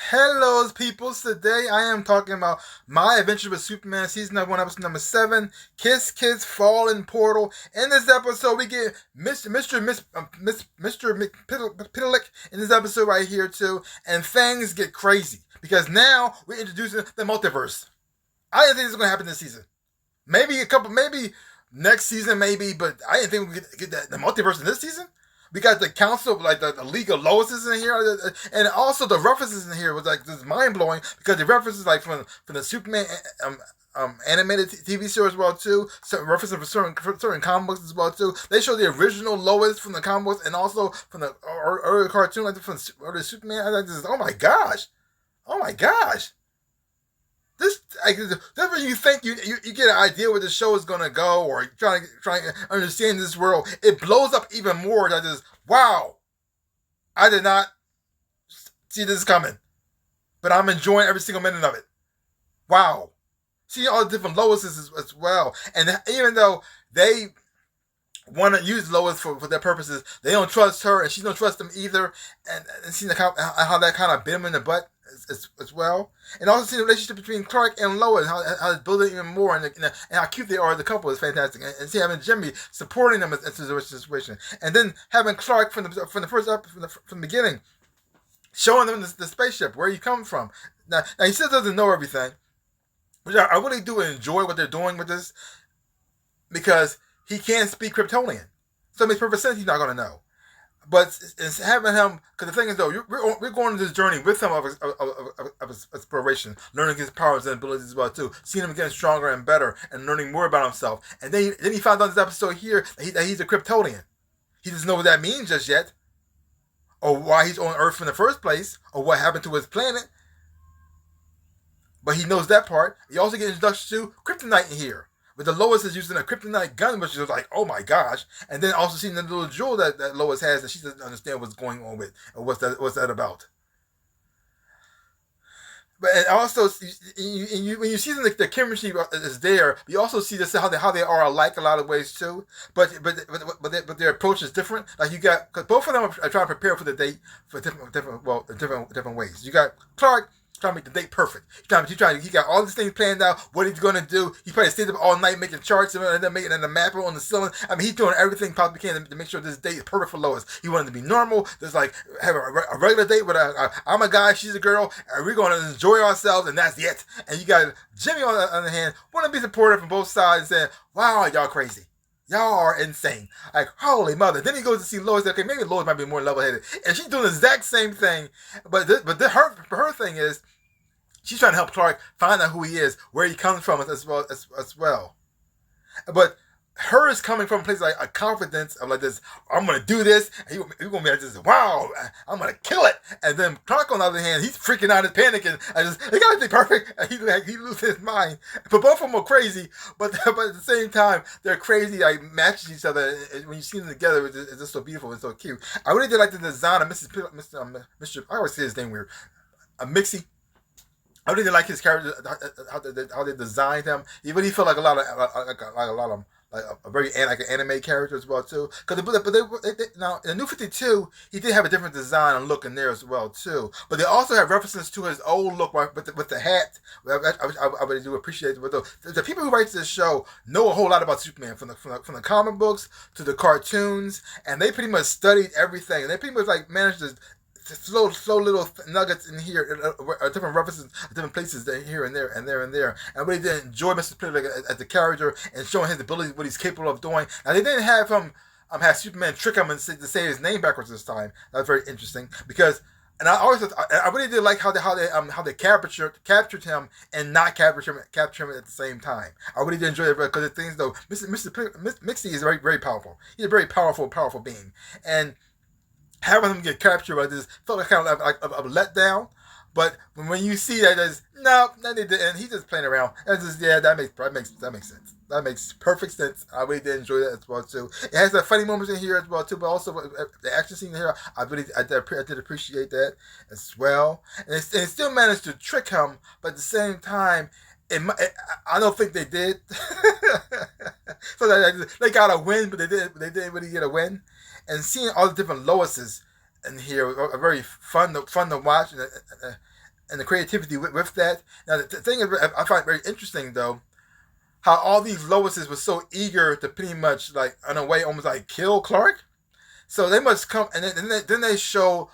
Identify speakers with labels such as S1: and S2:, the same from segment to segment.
S1: Hello, peoples. Today I am talking about My Adventure with Superman, season number 1, episode number 7, Kiss Kiss Fallen Portal. In this episode, we get Mr. Pitalik in this episode right here, too, and things get crazy because now we're introducing the multiverse. I didn't think this was going to happen this season. Maybe next season, maybe, but I didn't think we could get the multiverse in this season. We got the council, like the League of Lois in here, and also the references in here was like this mind blowing because the references like from the Superman animated TV show as well too. Some references for certain comic books as well too. They show the original Lois from the comic books and also from the early cartoon, like from early Superman. I just, oh my gosh. That's when you think you get an idea where the show is gonna go, or trying to understand this world. It blows up even more. That is, wow! I did not see this coming, but I'm enjoying every single minute of it. Wow! See all the different Loises as well, and even though they want to use Lois for their purposes, they don't trust her, and she don't trust them either. And seeing how that kind of bit them in the butt as well. And also see the relationship between Clark and Lois, how it's building even more, and how cute they are as a couple is fantastic. And see having Jimmy supporting them in the situation, and then having Clark from the first up from the beginning, showing them the spaceship where he comes from. Now he still doesn't know everything, which I really do enjoy what they're doing with this, because he can't speak Kryptonian, so it makes perfect sense he's not going to know. But it's having him, because the thing is though, we're going on this journey with him of exploration, learning his powers and abilities as well too, seeing him getting stronger and better, and learning more about himself. And then he found out in this episode here that he's a Kryptonian. He doesn't know what that means just yet, or why he's on Earth in the first place, or what happened to his planet. But he knows that part. He also gets introduced to Kryptonite in here. But the Lois is using a kryptonite gun, which is like, oh my gosh. And then also seeing the little jewel that Lois has that she doesn't understand what's going on with, or what's that about. But and also, when you see the chemistry is there, you also see this how they are alike a lot of ways too. But their approach is different. Like you got, because both of them are trying to prepare for the date for different ways. You got Clark trying to make the date perfect. He got all these things planned out, what he's gonna do. He probably stayed up all night making charts and then making the map on the ceiling. I mean, he's doing everything possibly can to make sure this date is perfect for Lois. He wanted to be normal, just like have a regular date with I'm a guy, she's a girl, and we're gonna enjoy ourselves, and that's it. And you got Jimmy on the other hand, want to be supportive from both sides, saying, "Wow, y'all crazy." Y'all are insane. Like, holy mother. Then he goes to see Lois. Okay, maybe Lois might be more level-headed. And she's doing the exact same thing. But her thing is, she's trying to help Clark find out who he is, where he comes from as well. But her is coming from a place like a confidence of like this, I'm going to do this. And he's going to be like this, wow, I'm going to kill it. And then Clark, on the other hand, he's freaking out and panicking. It got to be perfect. And he loses his mind. But both of them are crazy. But at the same time, they're crazy, like matching each other. And when you see them together, it's just so beautiful and so cute. I really did like the design of Mr. I always say his name weird. Mixie. I really did like his character, how they designed him. He really felt like a very like an anime character as well too. Because now in the New 52, he did have a different design and look in there as well too. But they also have references to his old look with the hat. I really do appreciate it. But the people who write this show know a whole lot about Superman, from the comic books to the cartoons, and they pretty much studied everything. And they pretty much like managed to slow little nuggets in here, different references, different places there, here and there and there and there. And I really did enjoy Mr. Pitlick as the character and showing his ability, what he's capable of doing. Now they didn't have him have Superman trick him and say his name backwards this time. That was very interesting because. And I really did like how they captured him and not capture him at the same time. I really did enjoy it because the things though, Mixie is very very powerful. He's a very powerful being, and having him get captured by this felt like kind of like a letdown. But when you see that, no, they didn't. He's just playing around. That's just that makes sense. That makes perfect sense. I really did enjoy that as well too. It has the funny moments in here as well too, but also the action scene here, I did appreciate that as well. And it still managed to trick him, but at the same time, I don't think they did. So they got a win, but they didn't really get a win. And seeing all the different Loises in here are very fun to watch. and the creativity with that. Now, the thing is, I find very interesting though, how all these Loises were so eager to pretty much like in a way almost like kill Clark. So they must come, and then they show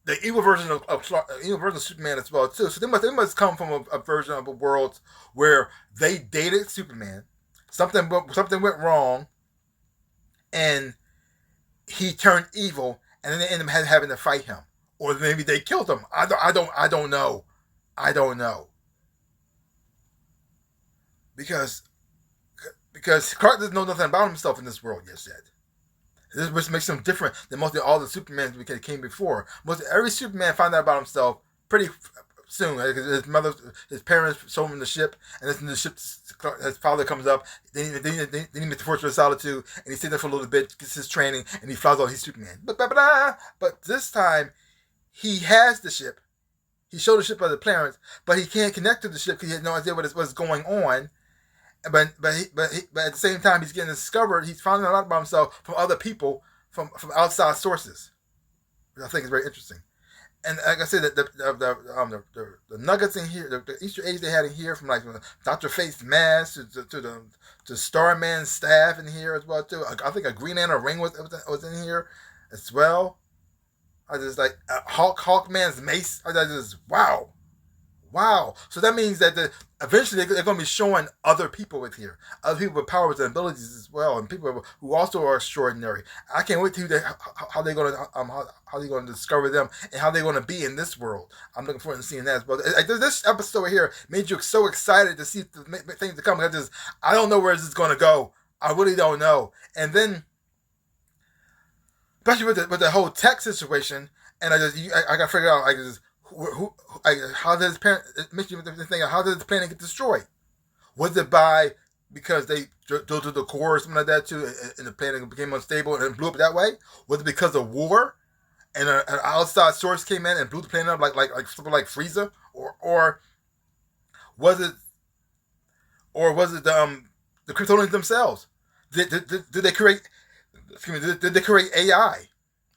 S1: the evil version of Clark, evil version of Superman as well too. So they must come from a version of a world where they dated Superman. Something went wrong, and he turned evil, and then they end up having to fight him, or maybe they killed him. I don't know. I don't know because Clark doesn't know nothing about himself in this world yet. This which makes him different than most of all the Supermans that came before. Most every Superman found out about himself pretty soon. His parents sold him the ship, and then the ship, his father comes up. Then he meets the Fortress of Solitude, and he stays there for a little bit, gets his training, and he flies out. He's Superman. But this time, he has the ship. He showed the ship by the parents, but he can't connect to the ship because he has no idea what's going on. But at the same time, he's getting discovered. He's finding out about himself from other people, from outside sources, which I think is very interesting. And like I said, the nuggets in here, the Easter eggs they had in here, from like Dr. Fate's mask to Starman's staff in here as well too. I think a Green Lantern ring was in here as well. I just like Hawkman's mace. I just wow. So that means that eventually they're going to be showing other people with here, other people with powers and abilities as well, and people who also are extraordinary. I can't wait to see how they're going to discover them and how they're going to be in this world. I'm looking forward to seeing that as well. This episode right here made you so excited to see the things to come. I don't know where this is going to go. I really don't know. And then, especially with the whole tech situation, and I got to figure out how did his parent how did the planet get destroyed? Was it because they drilled through the core or something like that too, and the planet became unstable and blew up that way? Was it because of war, and an outside source came in and blew the planet up like something like Frieza, or was it the Kryptonians themselves? Did they create? Did they create AI?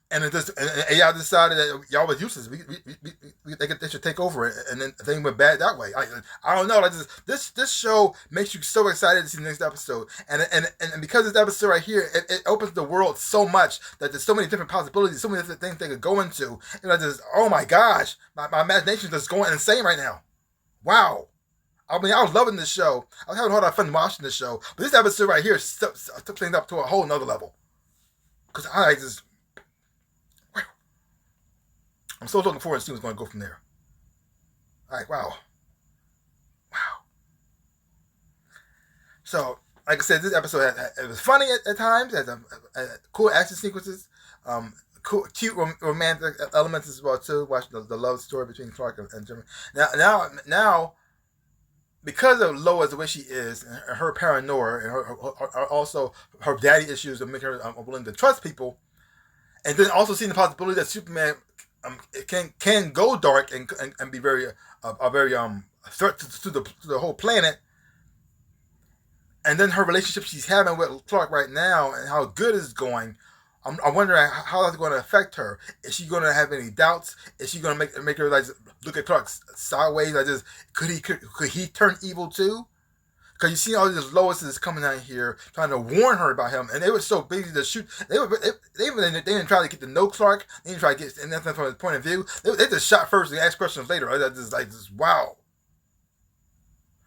S1: And AI decided that y'all was useless. They should take over it, and then things went bad that way. I don't know. This show makes you so excited to see the next episode, and because this episode right here, it opens the world so much that there's so many different possibilities, so many different things they could go into. And oh my gosh, my imagination is just going insane right now. Wow. I mean, I was loving this show. I was having a lot of fun watching this show, but this episode right here took things up to a whole nother level. Because I'm so looking forward to see what's going to go from there. Like, wow. So, like I said, this episode it was funny at times, had cool action sequences, cute romantic elements as well too. Watch the love story between Clark and Jimmy. Now, because of Lois the way she is, and her paranoia, and also her daddy issues that make her unwilling to trust people, and then also seeing the possibility that Superman can go dark and be very threat to the whole planet, and then her relationship she's having with Clark right now and how good it's going. I'm wondering how that's going to affect her. Is she going to have any doubts? Is she going to make her like look at Clark sideways? Could he turn evil too? Because you see all these Loises coming out here trying to warn her about him, and they were so busy to shoot. They didn't try to get to know Clark. They didn't try to get anything from his point of view. They just shot first and asked questions later. Just wow.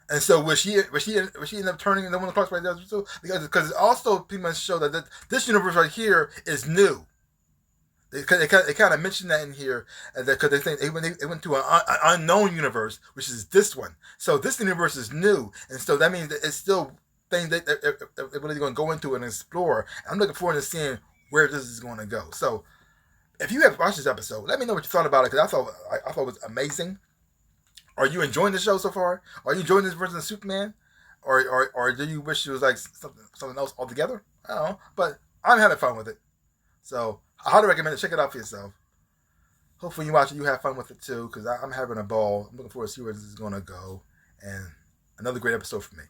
S1: And so was she end up turning into one of the Clarks right there too? Because it also pretty much showed that this universe right here is new. They kind of mentioned that in here, because they think they went to an unknown universe, which is this one. So this universe is new, and so that means that it's still things that they're really going to go into and explore. I'm looking forward to seeing where this is going to go. So if you have watched this episode, let me know what you thought about it, because I thought it was amazing. Are you enjoying the show so far? Are you enjoying this version of Superman, or do you wish it was like something else altogether? I don't know, but I'm having fun with it. So I highly recommend it. Check it out for yourself. Hopefully you watch it, you have fun with it too, because I'm having a ball. I'm looking forward to see where this is going to go. And another great episode for me.